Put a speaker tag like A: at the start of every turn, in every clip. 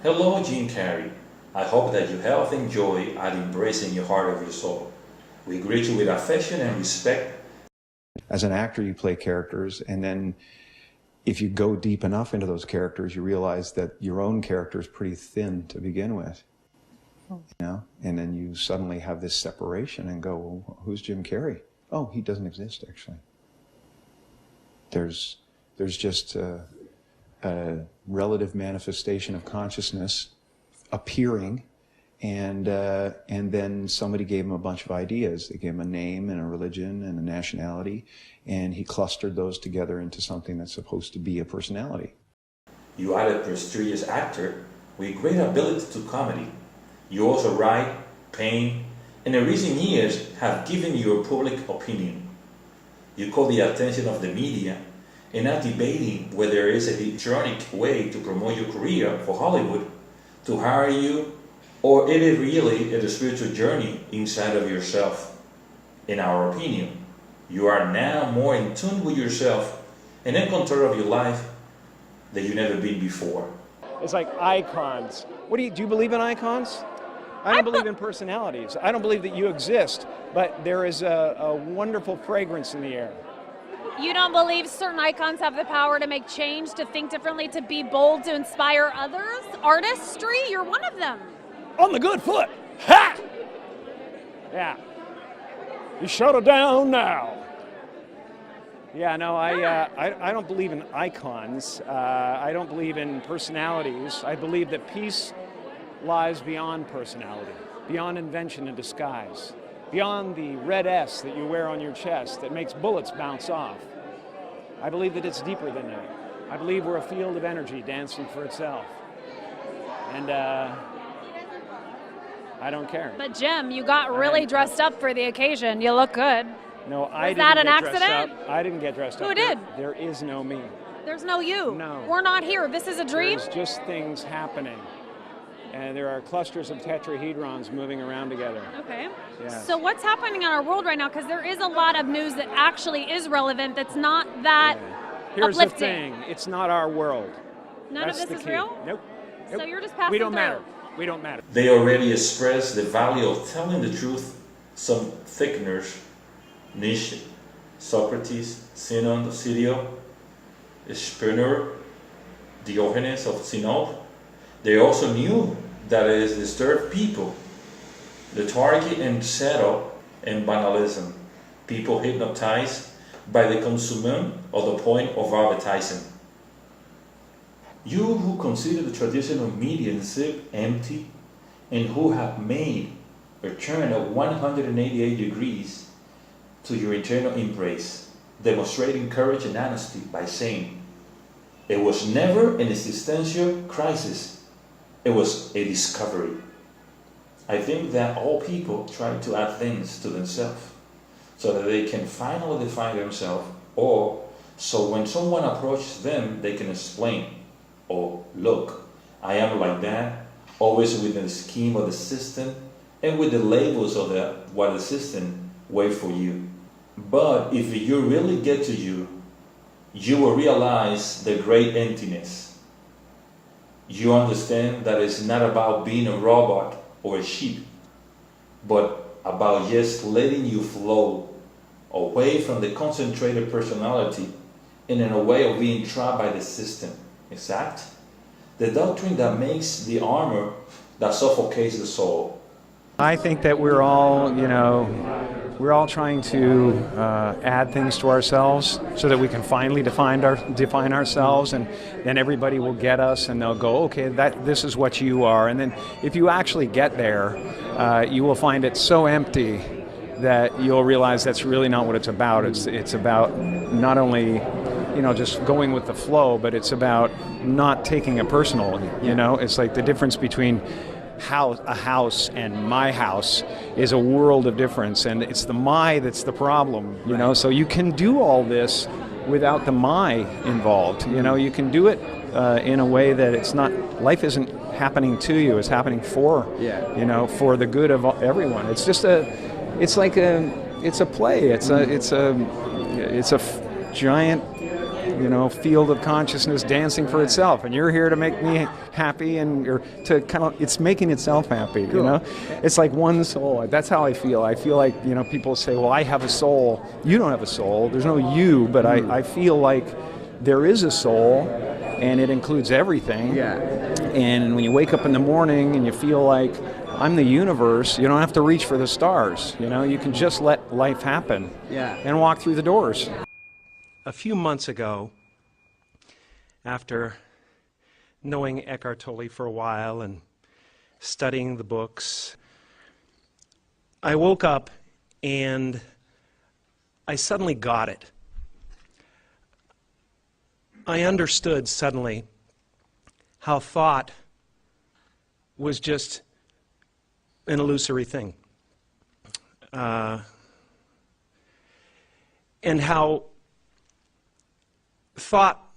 A: Hello, Jim Carrey. I hope that you have enjoyed and embracing your heart of your soul. We greet you with affection and respect.
B: As an actor, you play characters, and then if you go deep enough into those characters, you realize that your own character is pretty thin to begin with. You know? And then you suddenly have this separation and go, well, who's Jim Carrey? Oh, he doesn't exist, actually. There's just a relative manifestation of consciousness appearing, and then somebody gave him a bunch of ideas. They gave him a name and a religion and a nationality, and he clustered those together into something that's supposed to be a personality.
A: You are a prestigious actor with great ability to comedy. You also write, paint, and in recent years have given your public opinion. You call the attention of the media and are debating whether there is a electronic way to promote your career for Hollywood, to hire you, or it is really a spiritual journey inside of yourself. In our opinion, you are now more in tune with yourself and in control of your life than you've never been before.
C: It's like icons. What do you believe in icons? I don't believe in personalities. I don't believe that you exist, but there is a wonderful fragrance in the air.
D: You don't believe certain icons have the power to make change, to think differently, to be bold, to inspire others? Artistry, you're one of them.
C: On the good foot. Ha! Yeah. You shut her down now. Yeah, no, I don't believe in icons. I don't believe in personalities. I believe that peace lies beyond personality, beyond invention and disguise, beyond the red S that you wear on your chest that makes bullets bounce off. I believe that it's deeper than that. I believe we're a field of energy dancing for itself. And I don't care.
D: But Jim, you got really dressed up for the occasion. You look good.
C: No, I didn't.
D: Was that an
C: get dressed
D: accident?
C: up. I didn't get dressed up.
D: Who did?
C: There is no me.
D: There's no you.
C: No.
D: We're not here. This is a dream?
C: There's just things happening. And there are clusters of tetrahedrons moving around together.
D: Okay.
C: Yeah.
D: So what's happening in our world right now? Because there is a lot of news that actually is relevant that's not that
C: Here's
D: uplifting.
C: the thing. It's not our world.
D: None
C: That's
D: of this
C: the
D: is
C: key.
D: real?
C: Nope.
D: So you're just passing
C: We don't
D: through.
C: matter. We don't matter.
A: They already express the value of telling the truth. Some thickeners, Nietzsche, Socrates, Sinon of Sirio, Spinner, Diogenes of Sinope. They also knew that it is disturbed people, lethargy and settle and banalism, people hypnotized by the consummation of the point of advertising. You who consider the traditional media empty and who have made a turn of 188 degrees to your internal embrace, demonstrating courage and honesty by saying, it was never an existential crisis, it was a discovery. I think that all people try to add things to themselves so that they can finally define themselves, or so when someone approaches them, they can explain, oh, look, I am like that, always within the scheme of the system and with the labels of what the system wait for you. But if you really get to you, you will realize the great emptiness. You understand that it's not about being a robot or a sheep, but about just letting you flow away from the concentrated personality and in a way of being trapped by the system. Exact? The doctrine that makes the armor that suffocates the soul.
C: I think that we're all, we're all trying to add things to ourselves so that we can finally define ourselves, and then everybody will get us and they'll go, okay, this is what you are. And then if you actually get there, you will find it so empty that you'll realize that's really not what it's about. It's about not only just going with the flow, but it's about not taking it personal. It's like the difference between a house and my house is a world of difference, and it's the my that's the problem. So you can do all this without the my involved. You can do it in a way that it's not. Life isn't happening to you; it's happening for for the good of everyone. It's just it's a play. It's a giant field of consciousness dancing for itself, and you're here to make me happy, and it's making itself happy.
E: Cool.
C: It's like one soul. That's how I feel. I feel like people say, well, I have a soul. You don't have a soul. There's no you, but I feel like there is a soul, and it includes everything.
E: Yeah.
C: And when you wake up in the morning and you feel like I'm the universe, you don't have to reach for the stars. You can just let life happen.
E: Yeah.
C: And walk through the doors.
F: A few months ago, after knowing Eckhart Tolle for a while and studying the books, I woke up and I suddenly got it. I understood suddenly how thought was just an illusory thing. And how thought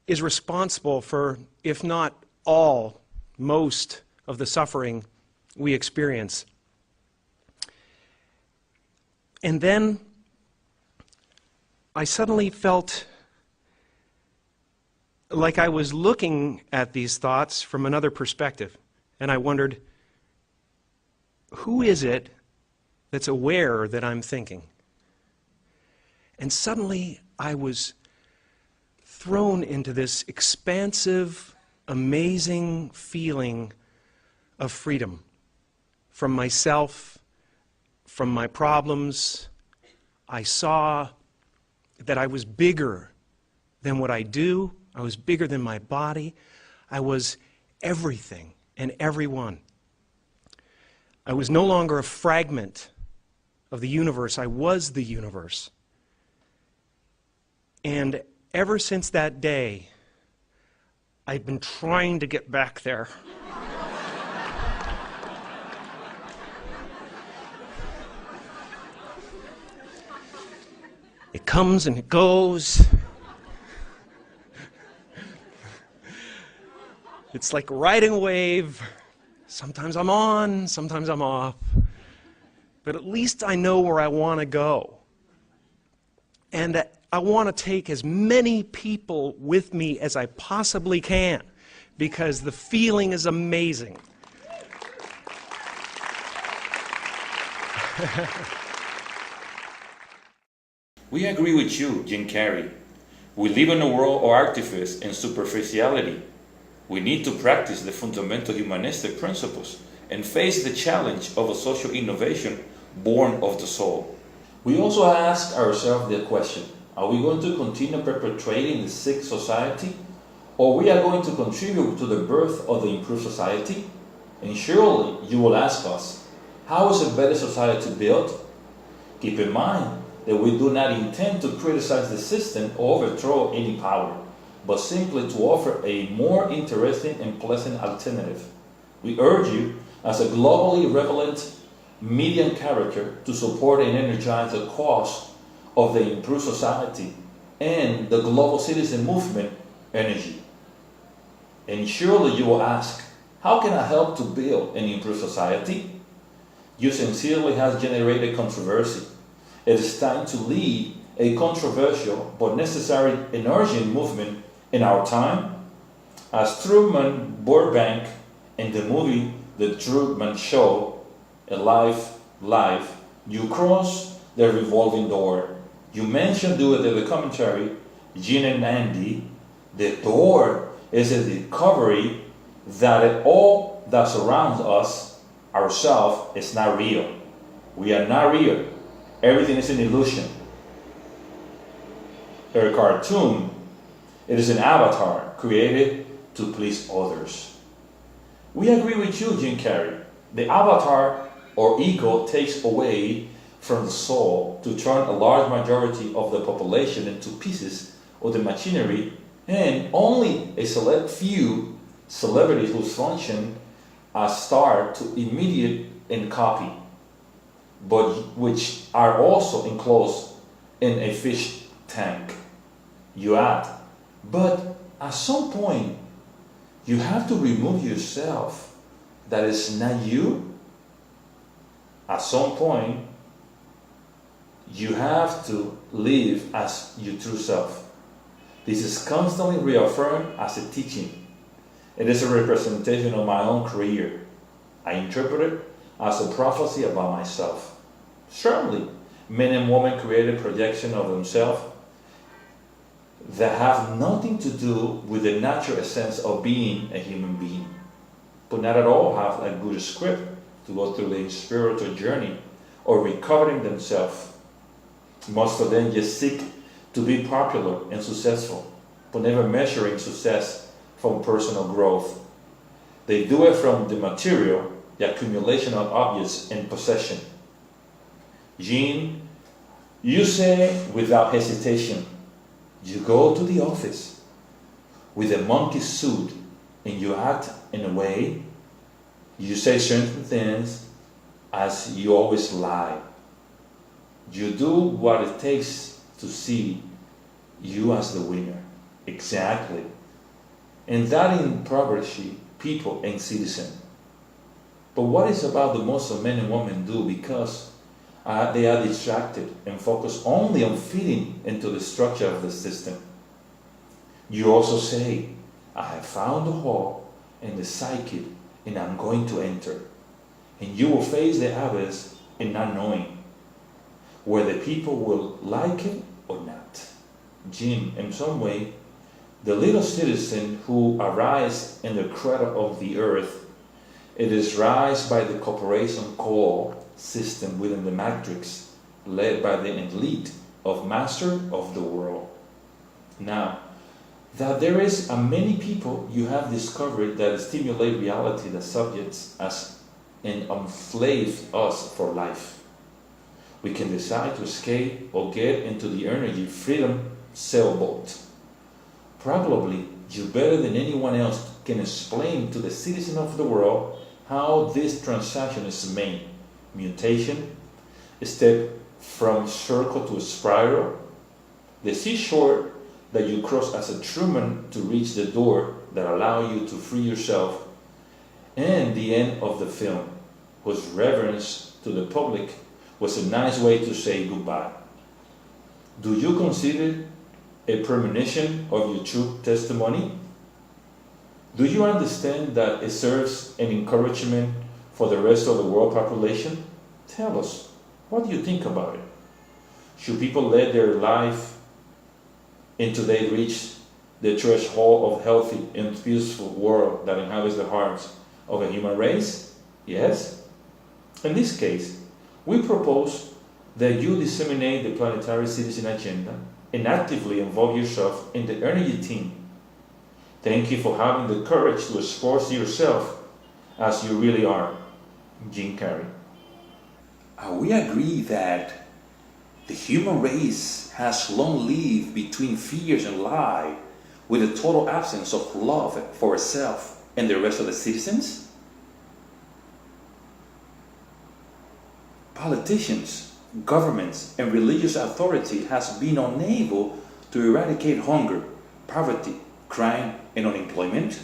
F: is responsible for, if not all, most of the suffering we experience. And then I suddenly felt like I was looking at these thoughts from another perspective. And I wondered, who is it that's aware that I'm thinking? And suddenly I was thrown into this expansive, amazing feeling of freedom from myself, from my problems. I saw that I was bigger than what I do. I was bigger than my body. I was everything and everyone. I was no longer a fragment of the universe. I was the universe. And ever since that day, I've been trying to get back there. It comes and it goes. It's like riding a wave. Sometimes I'm on, sometimes I'm off. But at least I know where I want to go. And I want to take as many people with me as I possibly can, because the feeling is amazing.
A: We agree with you, Jim Carrey. We live in a world of artifice and superficiality. We need to practice the fundamental humanistic principles and face the challenge of a social innovation born of the soul. We also ask ourselves the question, are we going to continue perpetuating the sick society, or we are going to contribute to the birth of the improved society? And surely you will ask us, how is a better society built? Keep in mind that we do not intend to criticize the system or overthrow any power, but simply to offer a more interesting and pleasant alternative. We urge you, as a globally relevant median character, to support and energize the cause of the improved society and the global citizen movement energy. And surely you will ask, how can I help to build an improved society? You sincerely have generated controversy. It is time to lead a controversial but necessary and urgent movement in our time. As Truman Burbank in the movie The Truman Show, A Life, you cross the revolving door. You mentioned during the commentary, Gene and Andy, the door is a discovery that all that surrounds us, ourselves, is not real. We are not real. Everything is an illusion. A cartoon, it is an avatar created to please others. We agree with you, Jim Carrey. The avatar or ego takes away from the soul to turn a large majority of the population into pieces of the machinery, and only a select few celebrities whose function as star to imitate and copy, but which are also enclosed in a fish tank. You add, but at some point you have to remove yourself. That is not you. At some point you have to live as your true self. This is constantly reaffirmed as a teaching. It is a representation of my own career. I interpret it as a prophecy about myself. Certainly, men and women create a projection of themselves that have nothing to do with the natural essence of being a human being, but not at all have a good script to go through the spiritual journey or recovering themselves. Most of them just seek to be popular and successful, but never measuring success from personal growth. They do it from the material, the accumulation of objects and possession. Jean, you say without hesitation, you go to the office with a monkey suit and you act in a way, you say certain things as you always lie. You do what it takes to see you as the winner. Exactly. And that impoverishes people and citizens. But what is about the most of men and women do because they are distracted and focus only on fitting into the structure of the system. You also say, I have found the hole in the psyche and I'm going to enter. And you will face the abyss in not knowing whether people will like it or not. Jim, in some way, the little citizen who arise in the cradle of the earth, it is raised by the corporation core system within the matrix, led by the elite of master of the world. Now, that there is many people you have discovered that stimulate reality that subjects us and enslave us for life. We can decide to escape or get into the energy freedom sailboat. Probably you better than anyone else can explain to the citizen of the world how this transaction is made. Mutation, a step from circle to spiral, the seashore that you cross as a Truman to reach the door that allow you to free yourself, and the end of the film, whose reverence to the public was a nice way to say goodbye. Do you consider a premonition of your true testimony? Do you understand that it serves an encouragement for the rest of the world population? Tell us, what do you think about it? Should people let their life until they reach the threshold of healthy and peaceful world that inhabits the hearts of a human race? Yes? In this case, we propose that you disseminate the planetary citizen agenda and actively involve yourself in the energy team. Thank you for having the courage to expose yourself as you really are. Jim Carrey.
E: We agree that the human race has long lived between fears and lie, with a total absence of love for itself and the rest of the citizens? Politicians, governments, and religious authority has been unable to eradicate hunger, poverty, crime, and unemployment.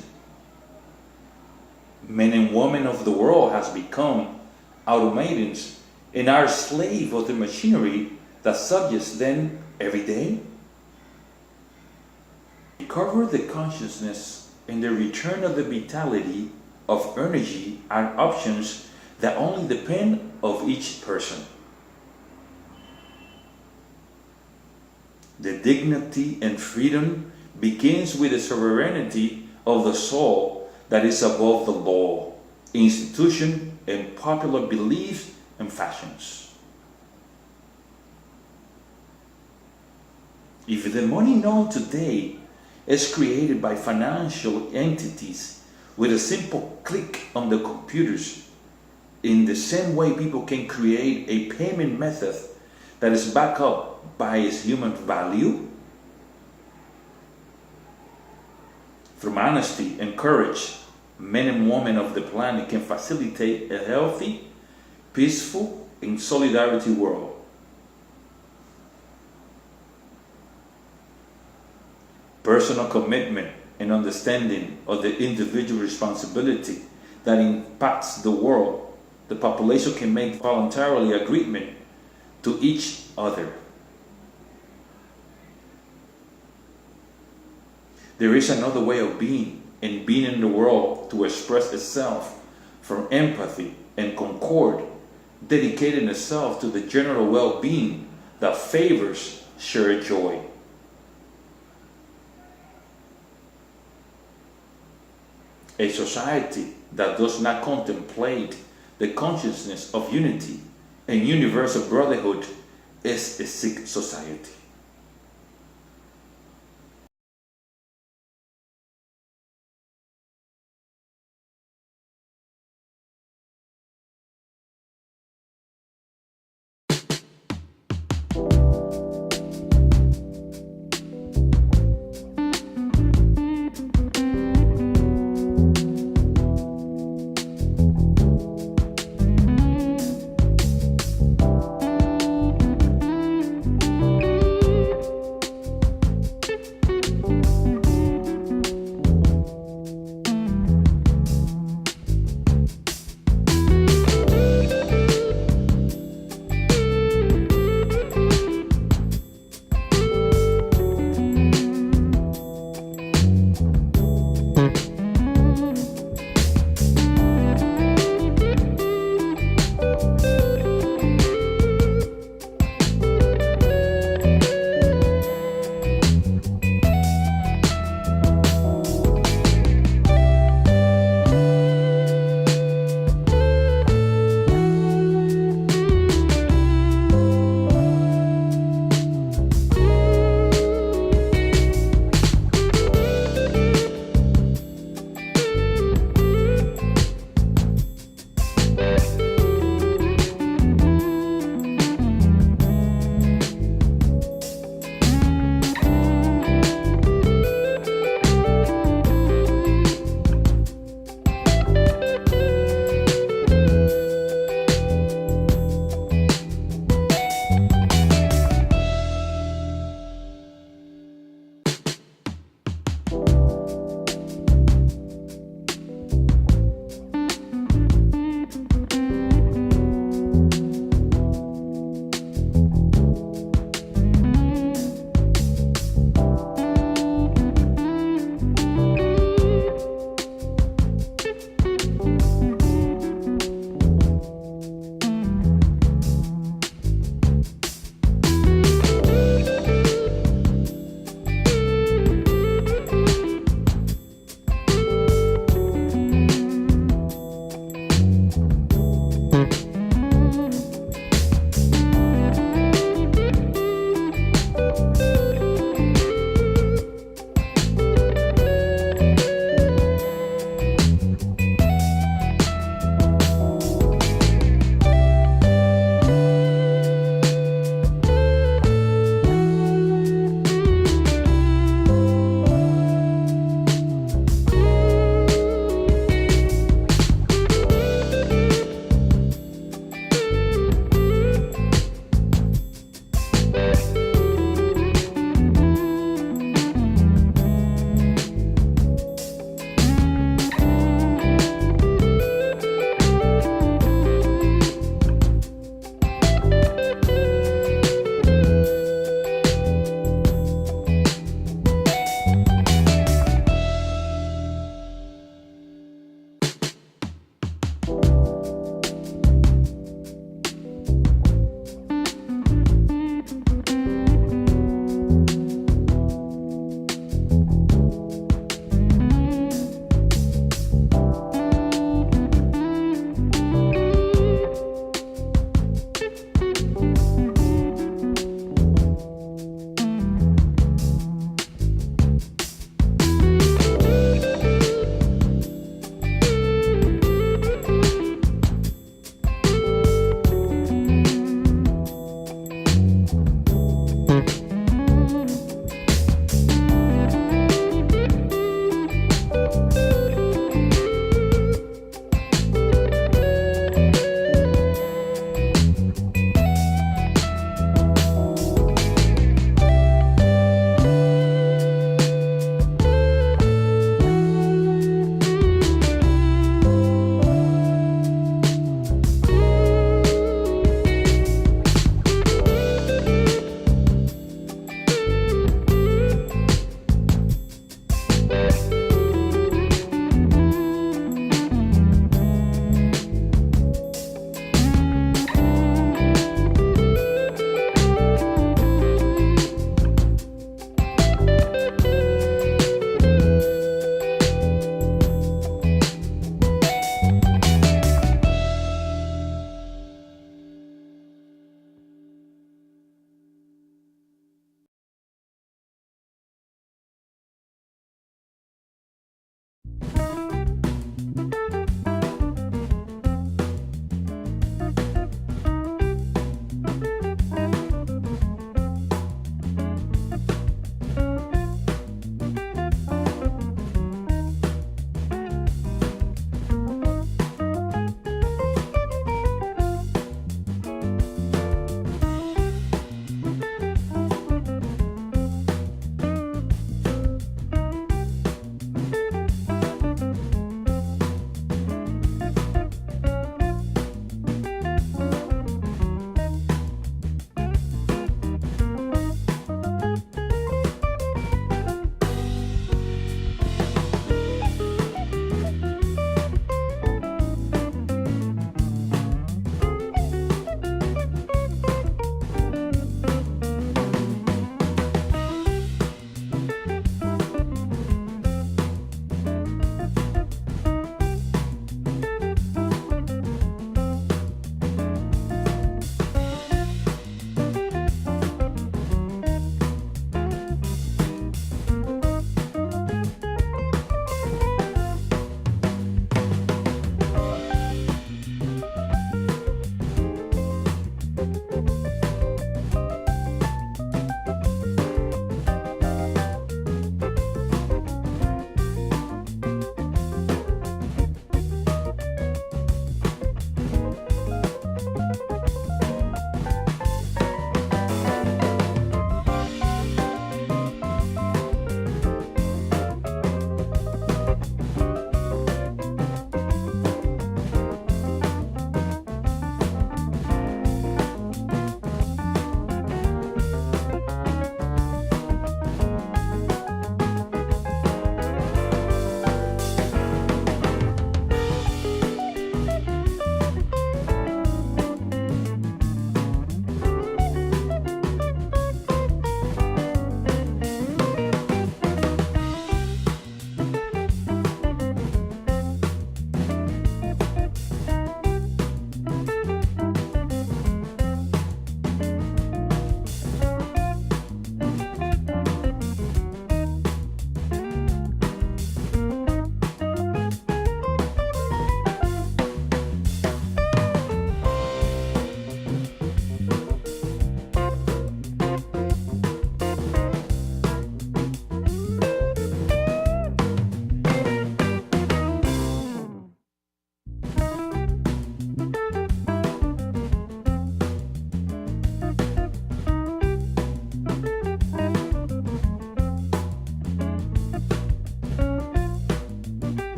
E: Men and women of the world has become automatons and are slaves of the machinery that subjugates them every day. Recover the consciousness and the return of the vitality of energy are options that only depend of each person. The dignity and freedom begins with the sovereignty of the soul that is above the law, institution, and popular beliefs and fashions. If the money known today is created by financial entities with a simple click on the computers, in the same way people can create a payment method that is backed up by its human value, through honesty and courage, men and women of the planet can facilitate a healthy, peaceful, and solidarity world. Personal commitment and understanding of the individual responsibility that impacts the world, the population can make voluntarily agreement to each other. There is another way of being, and being in the world to express itself from empathy and concord, dedicating itself to the general well-being that favors shared joy. A society that does not contemplate the consciousness of unity and universal brotherhood is a sick society.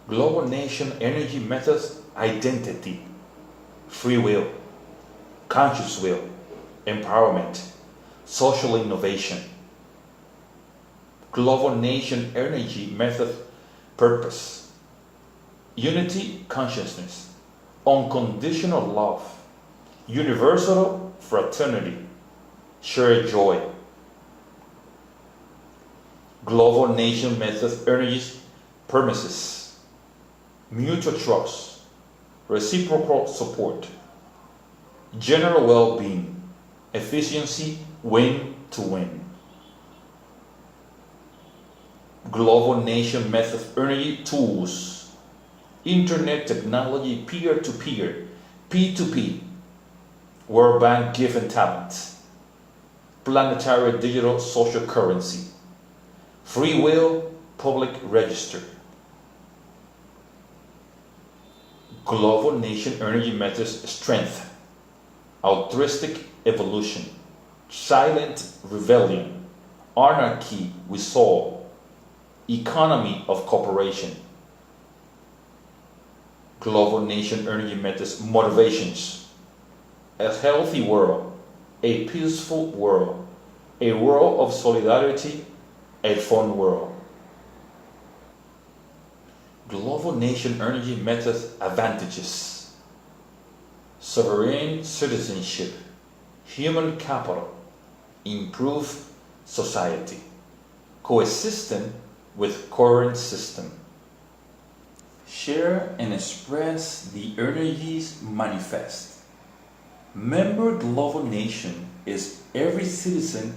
A: Global Nation Energy Methods identity, free will, conscious will, empowerment, social innovation. Global Nation Energy Method purpose, unity, consciousness, unconditional love, universal fraternity, shared joy. Global Nation Method energies, premises, mutual trust, reciprocal support, general well-being, efficiency, win to win. Global Nation Method energy tools, internet technology, peer-to-peer, P2P, World Bank given talent, planetary digital social currency, free will, public register. Global Nation Energy Methods strength, altruistic evolution, silent rebellion, anarchy with soul, economy of cooperation. Global Nation Energy Methods motivations, a healthy world, a peaceful world, a world of solidarity, a fun world. Global Nation Energy Methods advantages, sovereign citizenship, human capital, improve society, coexistent with current system. Share and express the energies manifest. Member Global Nation is every citizen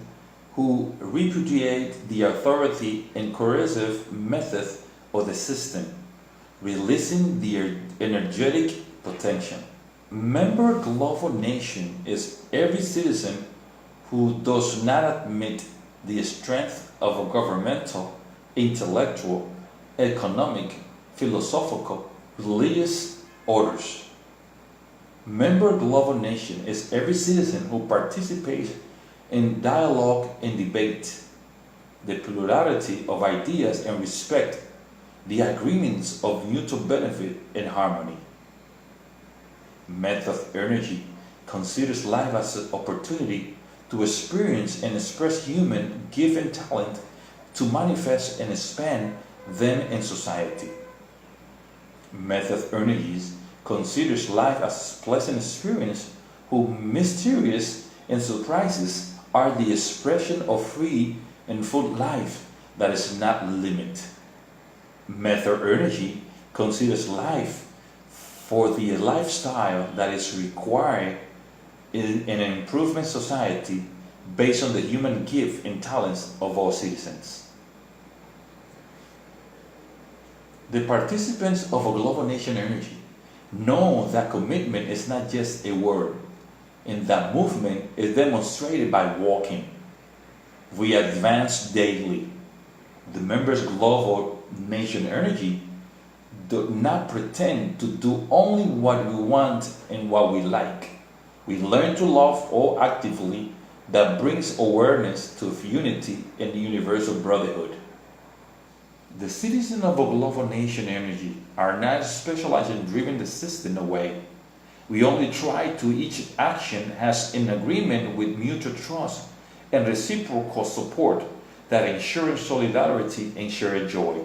A: who repudiate the authority and coercive method of the system, releasing the energetic potential. Member Global Nation is every citizen who does not admit the strength of a governmental, intellectual, economic, philosophical, religious orders. Member Global Nation is every citizen who participates in dialogue and debate, the plurality of ideas and respect the agreements of mutual benefit and harmony. Method Energy considers life as an opportunity to experience and express human given talent to manifest and expand them in society. Method Energies considers life as a pleasant experience whose mysterious and surprises are the expression of free and full life that is not limited. Method Energy considers life for the lifestyle that is required in an improvement society based on the human gift and talents of all citizens. The participants of a Global Nation Energy know that commitment is not just a word, and that movement is demonstrated by walking. We advance daily. The members' Global Nation Energy do not pretend to do only what we want and what we like. We learn to love all actively that brings awareness to unity and universal brotherhood. The citizens of a Global Nation Energy are not specialized in driving the system away. We only try to each action has an agreement with mutual trust and reciprocal support that ensures solidarity and shared joy.